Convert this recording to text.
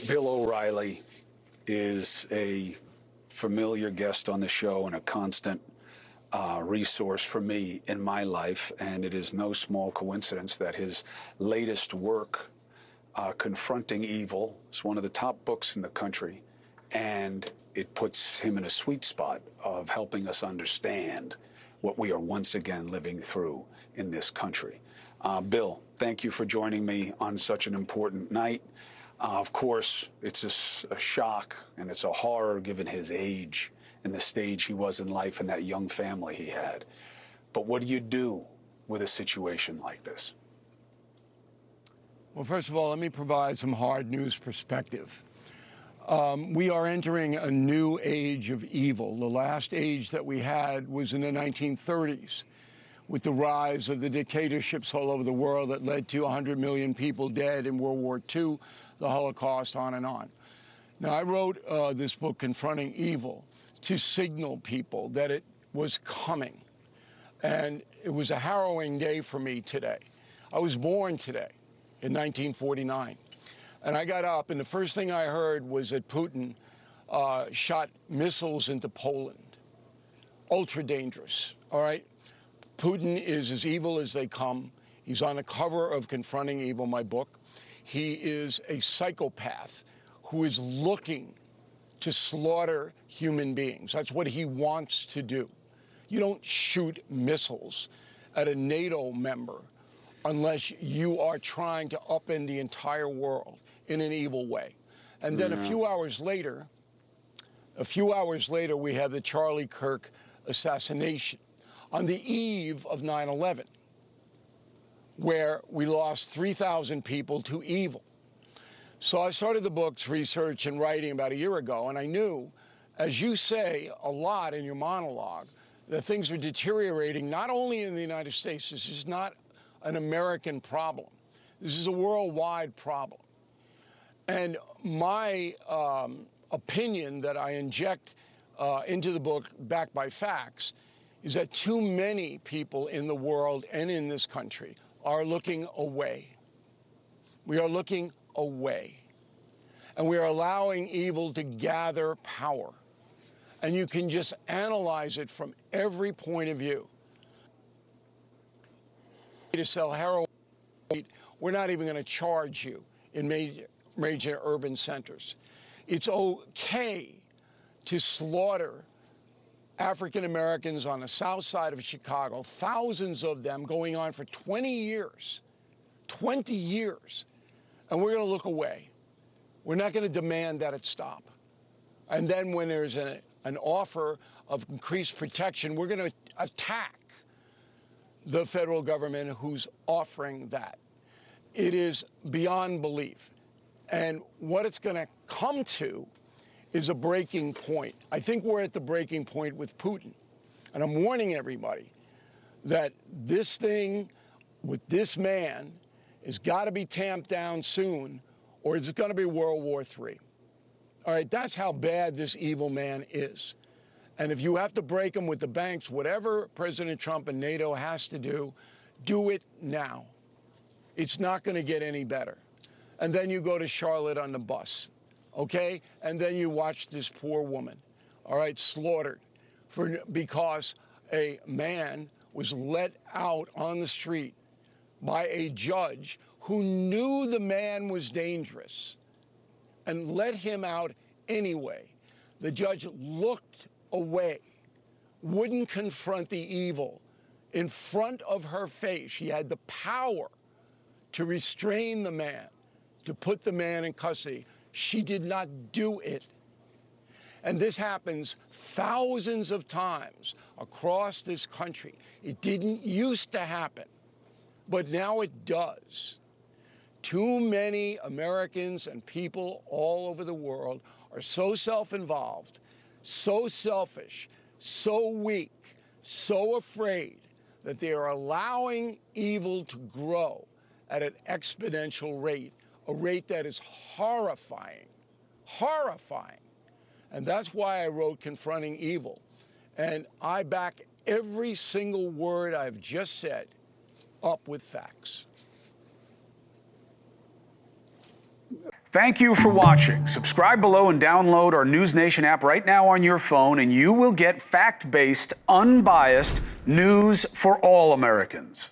Bill O'Reilly is a familiar guest on the show and a constant resource for me in my life, and it is no small coincidence that his latest work, Confronting Evil, is one of the top books in the country, and it puts him in a sweet spot of helping us understand what we are once again living through in this country. Bill, thank you for joining me on such an important night. Of course, it's a shock and it's a horror given his age and the stage he was in life and that young family he had. But what do you do with a situation like this? Well, first of all, let me provide some hard news perspective. We are entering a new age of evil. The last age that we had was in the 1930s, with the rise of the dictatorships all over the world that led to 100 million people dead in World War II, the Holocaust, on and on. Now, I wrote this book, Confronting Evil, to signal people that it was coming. And it was a harrowing day for me today. I was born today in 1949. And I got up, and the first thing I heard was that Putin shot missiles into Poland. Ultra dangerous, all right? Putin is as evil as they come. He's on the cover of Confronting Evil, my book. He is a psychopath who is looking to slaughter human beings. That's what he wants to do. You don't shoot missiles at a NATO member unless you are trying to upend the entire world in an evil way. And then a few hours later, we have the Charlie Kirk assassination on the eve of 9/11, where we lost 3,000 people to evil. So I started the book's research and writing about a year ago, and I knew, as you say a lot in your monologue, that things were deteriorating not only in the United States. This is not an American problem. This is a worldwide problem. And my opinion that I inject into the book, backed by facts, is that too many people in the world and in this country are looking away. We are looking away. And we are allowing evil to gather power. And you can just analyze it from every point of view. To sell heroin, we're not even going to charge you in major urban centers. It's okay to slaughter African Americans on the south side of Chicago, thousands of them going on for 20 years. 20 years. And we're going to look away. We're not going to demand that it stop. And then when there's an offer of increased protection, we're going to attack the federal government who's offering that. It is beyond belief. And what it's going to come to is a breaking point. I think we're at the breaking point with Putin. And I'm warning everybody that this thing with this man has got to be tamped down soon, or it's going to be World War III. All right, that's how bad this evil man is. And if you have to break him with the banks, whatever President Trump and NATO has to do it now. It's not going to get any better. And then you go to Charlotte on the bus, okay? And then you watch this poor woman, all right, slaughtered because a man was let out on the street by a judge who knew the man was dangerous and let him out anyway. The judge looked away, wouldn't confront the evil in front of her face. She had the power to restrain the man, to put the man in custody. She did not do it. And this happens thousands of times across this country. It didn't used to happen, but now it does. Too many Americans and people all over the world are so self-involved, so selfish, so weak, so afraid that they are allowing evil to grow at an exponential rate, a rate that is horrifying, horrifying. And that's why I wrote Confronting Evil. And I back every single word I've just said up with facts. Thank you for watching. Subscribe below and download our NewsNation app right now on your phone, and you will get fact-based, unbiased news for all Americans.